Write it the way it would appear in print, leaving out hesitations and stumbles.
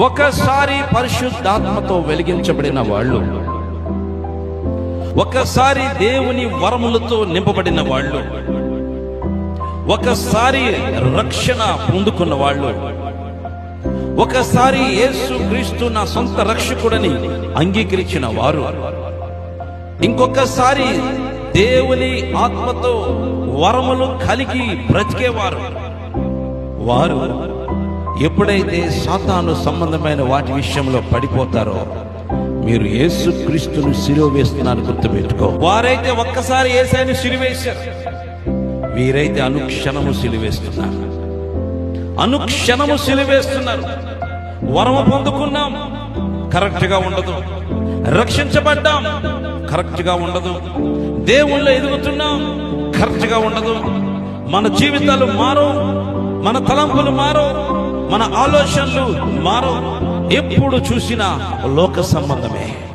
ఒకసారి పరిశుద్ధాత్మతో వెలిగించబడిన వాళ్ళు, ఒకసారి దేవుని వరములతో నింపబడిన వాళ్ళు, ఒకసారి రక్షణ పొందుకున్న వాళ్ళు, ఒకసారి యేసు క్రీస్తు నా సొంత రక్షకుడని అంగీకరించిన వారు, ఇంకొకసారి దేవుని ఆత్మతో వరములు కలిగి బ్రతికేవారు, వారు ఎప్పుడైతే సాతాను సంబంధమైన వాటి విషయంలో పడిపోతారో మీరు యేసు క్రీస్తును సిలువ వేస్తున్నారు గుర్తుపెట్టుకో. వారైతే ఒక్కసారి యేసుని సిలువేశారు, వీరైతే అనుక్షణము సిలువేస్తున్నారు, అనుక్షణము సిలువేస్తున్నారు. వరము పొందుకున్నాం, కరెక్ట్ గా ఉండదు. రక్షించబడ్డాం, కరెక్ట్ గా ఉండదు. దేవుళ్ళో ఎదుగుతున్నాం, కరెక్ట్ గా ఉండదు. మన జీవితాలు మారో, మన తలంపులు మారో, మన ఆలోచనలు మారో. ఎప్పుడు చూసినా లోక సంబంధమే.